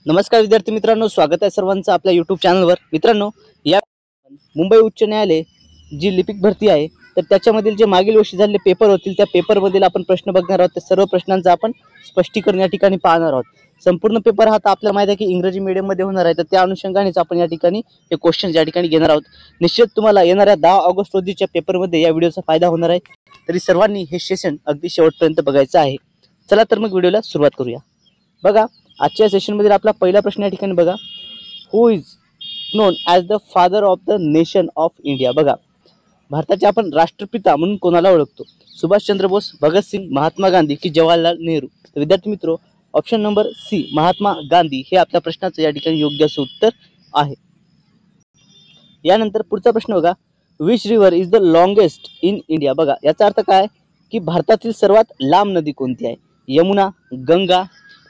नमस्कार विद्यार्थी मित्रांनो, स्वागत आहे सर्वांचं आपल्या यूट्यूब चॅनलवर। मित्रांनो, या मुंबई उच्च न्यायालय जी लिपिक भरती आहे तर त्याच्यामधील जे मागील वर्षी झालेले पेपर होतील त्या पेपरमधील आपण प्रश्न बघणार आहोत। त्या सर्व प्रश्नांचं आपण स्पष्टीकरण या ठिकाणी पाहणार आहोत। संपूर्ण पेपर हा आपल्याला माहिती आहे की इंग्रजी मीडियम मध्ये होणार आहे, तर त्या अनुषंगानेच आपण या ठिकाणी हे क्वेश्चन या ठिकाणी घेणार आहोत। निश्चित तुम्हाला येणाऱ्या 10 ऑगस्ट रोजीच्या पेपरमध्ये या व्हिडिओचा फायदा होणार आहे, तरी सर्वांनी हे सेशन अगदी शेवटपर्यंत बघायचं आहे। चला तर मग व्हिडिओला सुरुवात करूया। बघा, आजच्या सेशन मध्ये आपला पहिला प्रश्न या ठिकाणी बघा, who is known as the father of the nation of India. बघा, भारताचे आपण राष्ट्रपिता म्हणून कोणाला ओळखतो? सुभाषचंद्र बोस, भगतसिंग, महात्मा गांधी की जवाहरलाल नेहरू? तर विद्यार्थी मित्रो, option number C Mahatma Gandhi हे आपल्या प्रश्नाचं या ठिकाणी योग्य असं उत्तर आहे। यानंतर पुढचा प्रश्न बघा, which river is the longest in India. बघा, याचा अर्थ काय की भारतातील सर्वात लांब नदी कोणती आहे? यमुना, गंगा,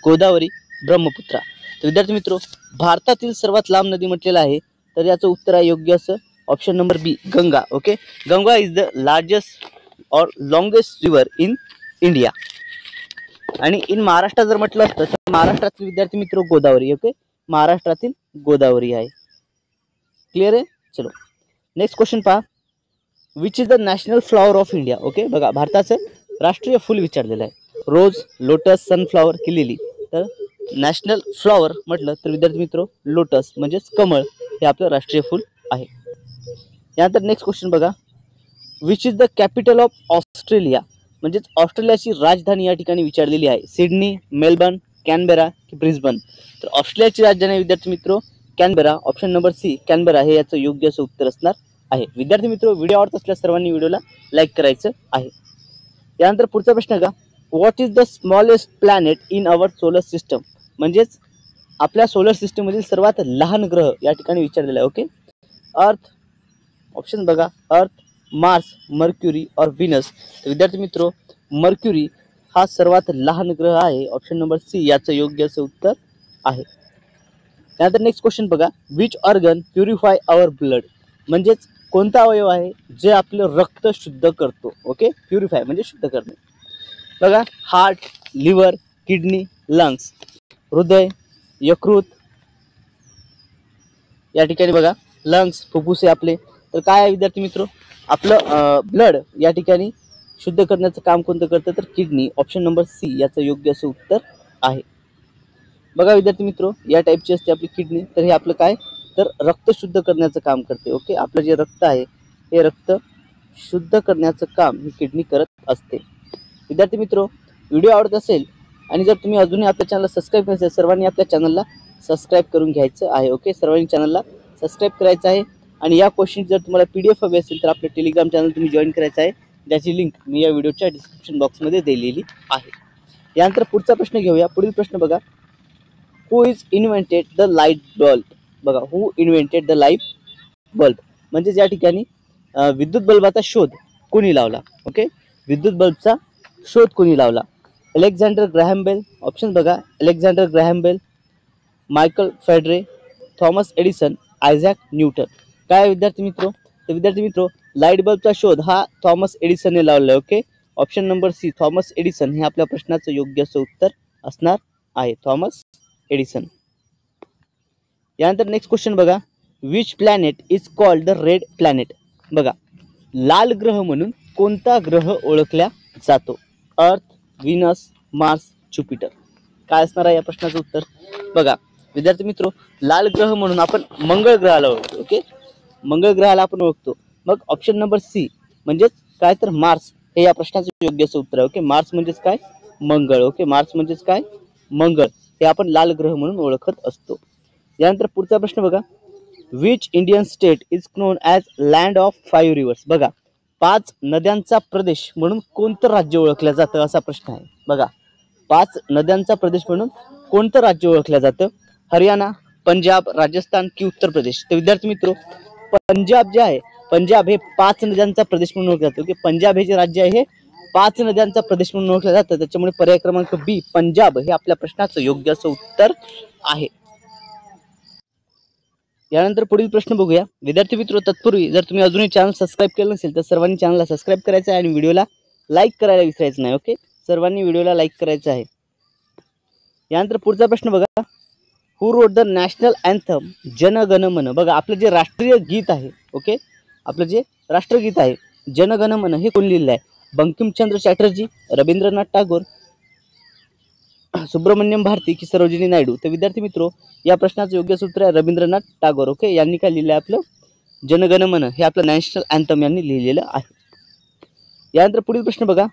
गोदावरी, ब्रह्मपुत्रा? तर विद्यार्थी मित्रो, भारतातील सर्वात लांब नदी म्हटलेलं आहे, तर याचं उत्तर आहे योग्य असं option number B, Ganga. Okay, Ganga is the largest और लॉंगेस्ट रिव्हर इन इंडिया। आणि इन महाराष्ट्र जर म्हटलं असतं तर महाराष्ट्रातील विद्यार्थी मित्रो गोदावरी। ओके, महाराष्ट्रातील गोदावरी आहे। क्लिअर आहे? चलो नेक्स्ट क्वेश्चन पहा, which is the national flower of India. Okay, बघा, भारताचं राष्ट्रीय फुल विचारलेलं आहे, रोज, लोटस, सनफ्लॉवर की लिली? तर नॅशनल फ्लॉवर म्हटलं तर विद्यार्थी मित्रो लोटस म्हणजेच कमळ हे आपलं राष्ट्रीय फुल आहे। यानंतर नेक्स्ट क्वेश्चन बघा, which is the capital of Australia. म्हणजेच ऑस्ट्रेलियाची राजधानी या ठिकाणी विचारलेली आहे, सिडनी, मेलबर्न, कॅनबेरा की ब्रिस्बन? तर ऑस्ट्रेलियाची राजधानी विद्यार्थी मित्रो Canberra. Option number C Canberra हे याचं योग्य असं उत्तर असणार आहे। विद्यार्थी मित्रो, व्हिडिओ आवडत असल्यास सर्वांनी व्हिडिओला लाईक करायचं आहे। यानंतर पुढचा प्रश्न बघा, what is the smallest planet in our solar system. म्हणजेच आपल्या सोलर सिस्टम मधील सर्वात लहान ग्रह या ठिकाणी विचारलेला आहे। ओके, अर्थ, ऑप्शन बघा, अर्थ, मार्स, मर्क्युरी और व्हीनस? तर विद्यार्थी मित्रो मर्क्युरी हा सर्वात लहान ग्रह आहे। ऑप्शन नंबर सी याचं योग्य असं उत्तर आहे। त्यानंतर नेक्स्ट क्वेश्चन बघा, which organ purify our blood. म्हणजेच कोणता अवयव आहे जे आपलं रक्त शुद्ध करतो? ओके, प्युरिफाय म्हणजे शुद्ध करणे। बघा, हार्ट, लिव्हर, किडनी, लंग्स? हृदय, यकृत, या ठिकाणी बघा लंग्स, फुफ्फुसे आपले। तर काय आहे विद्यार्थी मित्रो, आपलं ब्लड या ठिकाणी शुद्ध करण्याचं काम कोणतं करतं? तर किडनी। ऑप्शन नंबर सी याचं योग्य असं उत्तर आहे। बघा विद्यार्थी मित्रो, या टाईपची असते आपली किडनी, तर हे आपलं काय तर रक्त शुद्ध करण्याचं काम करते। ओके, आपलं जे रक्त आहे हे रक्त शुद्ध करण्याचं काम ही किडनी करत असते। विद्यार्थी मित्रो, व्हिडिओ आवडत असेल आणि जर तुम्ही अजूनही आपल्या चॅनलला सबस्क्राईब केलं असेल, सर्वांनी आपल्या चॅनलला सबस्क्राईब करून घ्यायचं आहे। ओके, सर्वांनी चॅनलला सबस्क्राईब करायचं आहे। आणि या क्वेश्चन जर तुम्हाला PDF हवी असेल तर आपलं टेलिग्राम चॅनल तुम्ही जॉईन करायचं आहे, ज्याची लिंक मी या व्हिडिओच्या डिस्क्रिप्शन बॉक्समध्ये दिलेली आहे। यानंतर पुढचा प्रश्न घेऊया। पुढील प्रश्न बघा, who is invented the light bulb. बघा, who invented the light bulb म्हणजे या ठिकाणी विद्युत बल्बाचा शोध कोणी लावला? ओके, विद्युत बल्बचा शोध कोणी लावला? Alexander Graham Bell? ऑप्शन बघा, Alexander Graham Bell, Michael Faraday, Thomas Edison, Isaac Newton? काय विद्यार्थी मित्रो, तर विद्यार्थी मित्रो लाईट बल्बचा शोध हा थॉमस एडिसनने लावला। Okay, option number C Thomas Edison हे आपल्या प्रश्नाचं योग्य असं उत्तर असणार आहे, थॉमस एडिसन। यानंतर नेक्स्ट क्वेश्चन बघा, which planet is called the red planet. बघा, लाल ग्रह म्हणून कोणता ग्रह ओळखला जातो? अर्थ, व्हीनस, मार्स, ज्युपिटर? काय असणार आहे या प्रश्नाचं उत्तर? बघा विद्यार्थी मित्रो, लाल ग्रह म्हणून आपण मंगळ ग्रहाला ओळखतो। ओके, मंगळ ग्रहाला आपण ओळखतो। मग ऑप्शन नंबर सी म्हणजेच काय तर मार्स हे या प्रश्नाचं योग्य असं उत्तर आहे। ओके, मार्स म्हणजेच काय? मंगळ। ओके, मार्स म्हणजेच काय? मंगळ हे आपण लाल ग्रह म्हणून ओळखत असतो। यानंतर पुढचा प्रश्न बघा, which Indian state is known as land of 5 reverse. बघा, 5 नद्यांचा प्रदेश म्हणून कोणतं राज्य ओळखलं जातं असा प्रश्न आहे। बघा, 5 नद्यांचा प्रदेश म्हणून कोणतं राज्य ओळखलं जातं? हरियाणा, पंजाब, राजस्थान की उत्तर प्रदेश? तर विद्यार्थी मित्रो पंजाब जे आहे, पंजाब हे 5 नद्यांचा प्रदेश म्हणून ओळखलं जातं। ओके, पंजाब हे जे राज्य आहे हे 5 नद्यांचा प्रदेश म्हणून ओळखलं जातं, त्याच्यामुळे पर्याय क्रमांक बी पंजाब हे आपल्या प्रश्नाचं योग्य असं उत्तर आहे। यानंतर पुढील प्रश्न बघूया। विद्यार्थी मित्रो, तत्पूर्वी जर तुम्ही अजूनही चॅनल सबस्क्राईब केलं नसेल तर सर्वांनी चॅनलला सबस्क्राईब करायचं आहे आणि व्हिडिओला लाईक करायला विसरायचं नाही। ओके, सर्वांनी व्हिडिओला लाईक करायचं आहे। यानंतर पुढचा प्रश्न बघा, who wrote the national anthem Jana Gana मन. बघा आपलं जे राष्ट्रीय गीत आहे, ओके, आपलं जे राष्ट्रगीत आहे जन गण मन हे कोण लिहिलं आहे? बंकिमचंद्र चॅटर्जी, रवींद्रनाथ टागोर, सुब्रमण्यम भारती की सरोजिनी नायडू. तर विद्यार्थी मित्रो या प्रश्नाचं योग्य सूत्र आहे रवींद्रनाथ टागोर. ओके, यांनी काय लिहिलं आहे? आपलं जनगण मन हे आपलं नॅशनल अँथम यांनी लिहिलेलं आहे. यानंतर पुढील प्रश्न बघा,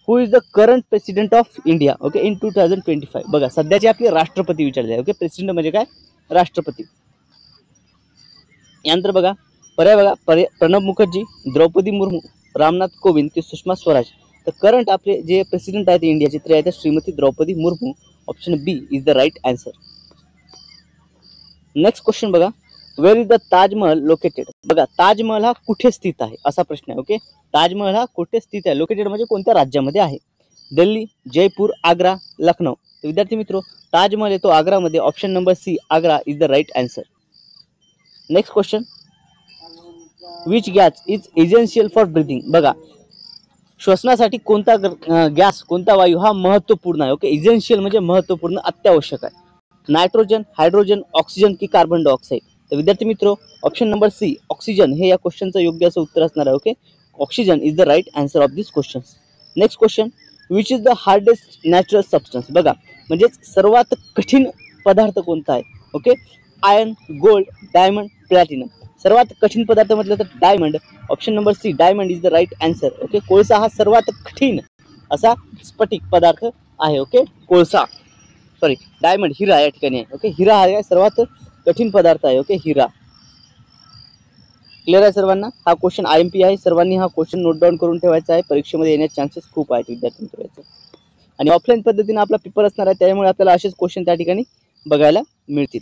who is the current president of India okay in 2025. बघा सध्याचे आपले राष्ट्रपती विचारले आहे. ओके, प्रेसिडेंट म्हणजे काय? राष्ट्रपती. यानंतर बघा पर्याय बघा, प्रणब मुखर्जी, द्रौपदी मुर्मू, रामनाथ कोविंद की सुषमा स्वराज. तर करंट आपले जे प्रेसिडेंट आहेत इंडियाचे ते आहेत Shrimati Draupadi Murmu. Option B is the right answer. Next question बघा, where is the Taj Mahal located. बघा ताजमहल हा कुठे स्थित आहे असा प्रश्न आहे. ओके, ताजमहल हा कुठे स्थित आहे? लोकेटेड म्हणजे कोणत्या राज्यामध्ये आहे? दिल्ली, जयपूर, आग्रा, लखनौ. विद्यार्थी मित्रो ताजमहल येतो आग्रामध्ये. Option number C Agra is the right answer. Next question, which gas is essential for breathing. बघा श्वसनासाठी कोणता गॅस, कोणता वायू हा महत्वपूर्ण आहे? ओके, इसेन्शियल म्हणजे महत्वपूर्ण, अत्यावश्यक आहे. नायट्रोजन, हायड्रोजन, ऑक्सिजन की कार्बन डायऑक्साईड. तर विद्यार्थी मित्रो ऑप्शन नंबर सी ऑक्सिजन हे या क्वेश्चनचं योग्य असं उत्तर असणार आहे. Okay, oxygen is the right answer of this question. Next question, which is the hardest natural substance. बघा म्हणजे सर्वात कठीण पदार्थ कोणता आहे? Okay, iron, gold, diamond, platinum. सर्वात कठीण पदार्थ म्हटलं तर diamond. Option number C diamond is the right answer. Okay, कोळसा हा सर्वात कठीण असा स्फटिक पदार्थ आहे. ओके, कोळसा सॉरी डायमंड हिरा या ठिकाणी आहे. ओके, हिरा हा सर्वात कठीण पदार्थ आहे. ओके, हिरा. क्लिअर आहे सर्वांना? हा क्वेश्चन IMP आहे. सर्वांनी हा क्वेश्चन नोट डाऊन करून ठेवायचा आहे. परीक्षेमध्ये येण्याचे चान्सेस खूप आहेत विद्यार्थी मित्रांनो. आणि ऑफलाईन पद्धतीने आपला पेपर असणार आहे त्यामुळे आपल्याला असेच क्वेश्चन त्या ठिकाणी बघायला मिळतील.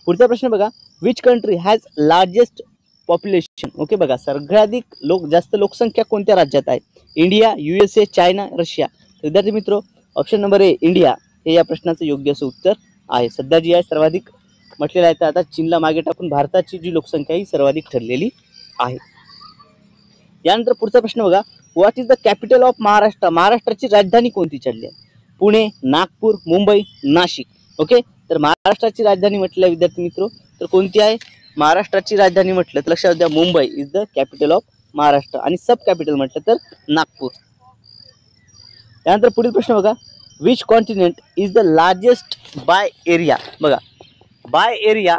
पुढचा प्रश्न बघा, which country has largest population. Okay, बघा सर्वाधिक जास्त लोकसंख्या कोणत्या राज्यात आहे? India, USA, China, Russia. विद्यार्थी मित्रो ऑप्शन नंबर ए इंडिया हे या प्रश्नाचं योग्य असं उत्तर आहे. सध्या जी आहे सर्वाधिक म्हटलेलं आहे तर आता चीनला मागे टाकून भारताची जी लोकसंख्या ही सर्वाधिक ठरलेली आहे. यानंतर पुढचा प्रश्न बघा, what is the capital of Maharashtra. महाराष्ट्राची राजधानी कोणती ठरली आहे? पुणे, नागपूर, मुंबई, नाशिक. ओके, तर महाराष्ट्राची राजधानी म्हटलं विद्यार्थी मित्रो तर कोणती आहे? महाराष्ट्राची राजधानी म्हटलं तर लक्षात द्या Mumbai is the capital of Maharashtra आणि सब कॅपिटल म्हटलं तर नागपूर. त्यानंतर पुढील प्रश्न बघा, which continent is the largest by area. बघा बाय एरिया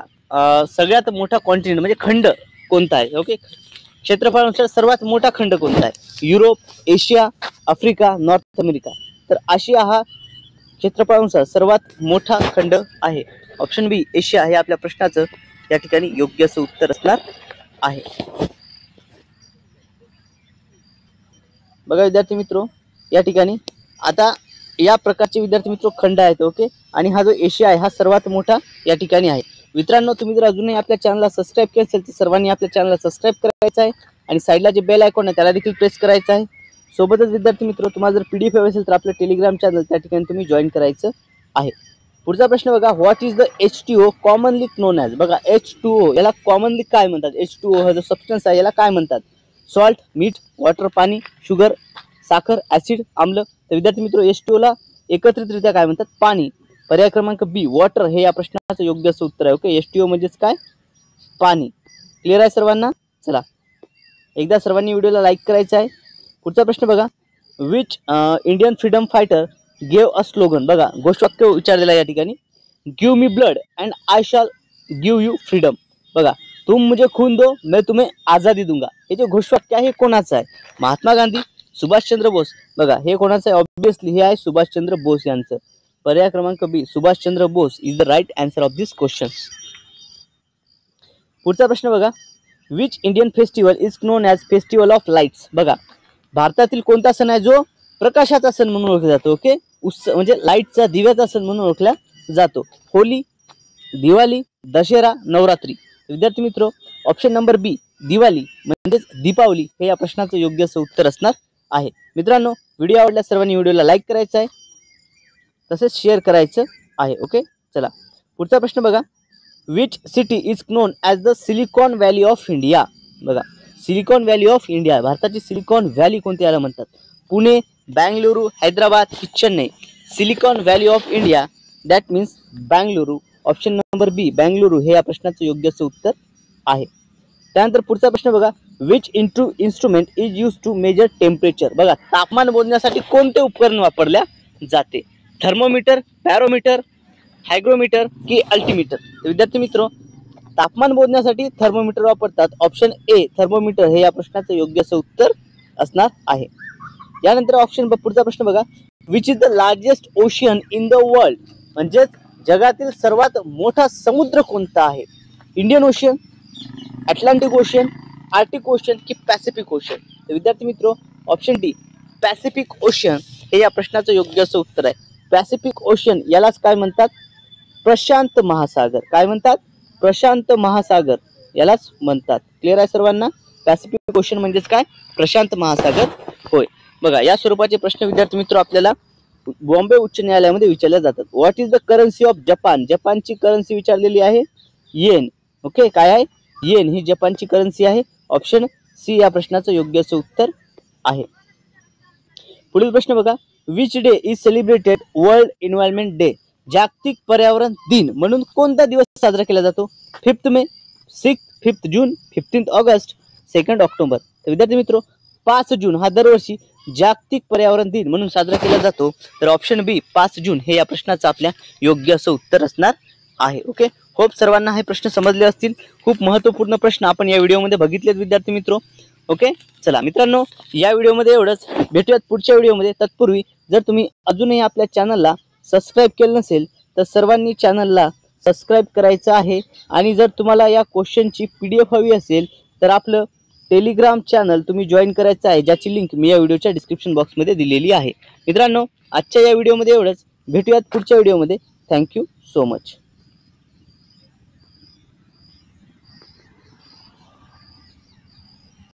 सगळ्यात मोठा कॉन्टिनेंट म्हणजे खंड कोणता आहे? ओके, क्षेत्रफळानुसार सर्वात मोठा खंड कोणता आहे? Europe, Asia, Africa, north America. तर आशिया हा क्षेत्रफळानुसार सर्वात मोठा खंड आहे. ऑप्शन बी एशिया हे आपल्या प्रश्नाचं या ठिकाणी योग्य असं उत्तर असणार आहे. बघा विद्यार्थी मित्रो या ठिकाणी आता या प्रकारचे विद्यार्थी मित्रो खंड आहेत. ओके, आणि हा जो एशिया आहे हा सर्वात मोठा या ठिकाणी आहे. मित्रांनो तुम्ही जर अजूनही आपल्या चॅनलला सबस्क्राईब केलं असेल तर सर्वांनी आपल्या चॅनलला सबस्क्राईब करायचं आहे आणि साईडला जे बेल आयकॉन आहे त्याला देखील प्रेस करायचं आहे. सोबतच विद्यार्थी मित्रो तुम्हाला जर PDF हवे असेल तर आपलं टेलिग्राम चॅनल त्या ठिकाणी तुम्ही जॉईन करायचं आहे. पुढचा प्रश्न बघा, what is the H2O commonly non as. बघा H2O याला कॉमनली काय म्हणतात? H2O हा जो सबस्टन्स आहे याला काय म्हणतात? सॉल्ट, मीठ, वॉटर पाणी, शुगर, साखर, ऍसिड, आम्ल. तर विद्यार्थी मित्रो H2O ला एकत्रितरित्या काय म्हणतात? पाणी. पर्याय क्रमांक बी वॉटर हे या प्रश्नाचं योग्य असं उत्तर आहे. ओके, H2O म्हणजेच काय? पाणी. क्लिअर आहे सर्वांना? चला एकदा सर्वांनी व्हिडिओला लाईक करायचं आहे. पुढचा प्रश्न बघा, which Indian freedom fighter gave a slogan. बघा घोषवाक्य विचारलेलं आहे या ठिकाणी, give me blood and I shall give you freedom. बघा तुम मुझे खून दो मैं तुम्हें आझादी दूंगा. हे जे घोषवाक्य आहे कोणाचं आहे? महात्मा गांधी, सुभाषचंद्र बोस. बघा हे कोणाचं आहे? ऑब्विसली हे आहे सुभाषचंद्र बोस यांचं. पर्याय क्रमांक B Subhash Chandra Bose is the right answer of this question. पुढचा प्रश्न बघा, which Indian festival is known as festival of lights. बघा भारतातील कोणता सण आहे जो प्रकाशाचा सण म्हणून ओळखला जातो? ओके, उत्सव म्हणजे लाईटचा दिव्याचा सण म्हणून ओळखला जातो. होली, दिवाळी, दशहरा, नवरात्री. विद्यार्थी मित्रो ऑप्शन नंबर बी दिवाळी म्हणजेच दीपावली हे या प्रश्नाचं योग्य असं उत्तर असणार आहे. मित्रांनो व्हिडिओ आवडल्यास सर्वांनी व्हिडिओला लाईक करायचं आहे तसेच शेअर करायचं आहे. ओके, चला पुढचा प्रश्न बघा, which city is known as the Silicon Valley of India. बघा सिलिकॉन व्हॅली ऑफ इंडिया भारताची सिलिकॉन व्हॅली कोणती याला म्हणतात? पुणे, बँगलुरू, हैदराबाद की Chennai. Silicon Valley of India that means Bengaluru option number B Bengaluru हे या प्रश्नाचं योग्य असं उत्तर आहे. त्यानंतर पुढचा प्रश्न बघा, which instrument is use to measure temperature. बघा, तापमान मोजण्यासाठी कोणते उपकरण वापरल्या जाते? थर्मोमीटर, बॅरोमीटर, हायग्रोमीटर की अल्टिमीटर. विद्यार्थी मित्र, तापमान मोजण्यासाठी थर्मोमीटर वापरतात. ऑप्शन ए थर्मोमीटर हे या प्रश्नाचं योग्य असं उत्तर असणार आहे. यानंतर ऑप्शन पुढचा प्रश्न बघा, which is the largest ocean in the world. म्हणजे जगातील सर्वात मोठा समुद्र कोणता आहे? Indian ocean, Atlantic ocean, Arctic ocean की पॅसिफिक ओशियन. तर विद्यार्थी मित्र, ऑप्शन डी पॅसिफिक ओशियन हे या प्रश्नाचं योग्य असं उत्तर आहे. पॅसिफिक ओशियन यालाच काय म्हणतात? प्रशांत महासागर. काय म्हणतात? प्रशांत महासागर यालाच म्हणतात. क्लिअर आहे सर्वांना? पॅसिफिक ओशियन म्हणजेच काय? प्रशांत महासागर होय. बघा, या स्वरूपाचे प्रश्न विद्यार्थी मित्र आपल्याला बॉम्बे उच्च न्यायालयामध्ये विचारले जातात. What is the currency of Japan. जपानची करन्सी विचारलेली आहे येन. ओके, काय आहे? येन ही जपानची करन्सी आहे. ऑप्शन सी या प्रश्नाचं योग्य असं उत्तर आहे. पुढील प्रश्न बघा, which day is celebrated world environment day. जागतिक पर्यावरण दिन म्हणून कोणता दिवस साजरा केला जातो? 5 मे, 5 जून, 15 ऑगस्ट, 2 ऑक्टोबर. तर विद्यार्थी मित्र, 5 जून हा दरवर्षी जागतिक पर्यावरण दिन म्हणून साजरा केला जातो. तर ऑप्शन बी 5 जून हे या प्रश्नाचं आपल्या योग्य असं उत्तर असणार आहे. ओके, होप सर्वांना हे प्रश्न समजले असतील. खूप महत्त्वपूर्ण प्रश्न आपण या व्हिडिओमध्ये बघितलेत विद्यार्थी मित्र. ओके, चला मित्रांनो, या व्हिडिओमध्ये एवढंच. भेटूयात पुढच्या व्हिडिओमध्ये. तत्पूर्वी जर तुम्ही अजूनही आपल्या चॅनलला सबस्क्राईब केलं नसेल तर सर्वांनी चॅनलला सबस्क्राईब करायचं आहे. आणि जर तुम्हाला या क्वेश्चनची PDF हवी असेल तर आपलं टेलिग्राम चॅनल तुम्ही जॉईन करायचं आहे, ज्याची लिंक मी या व्हिडिओच्या डिस्क्रिप्शन बॉक्समध्ये दिलेली आहे. मित्रांनो, आजच्या या व्हिडिओमध्ये एवढंच. भेटूयात पुढच्या व्हिडिओमध्ये. Thank you so much.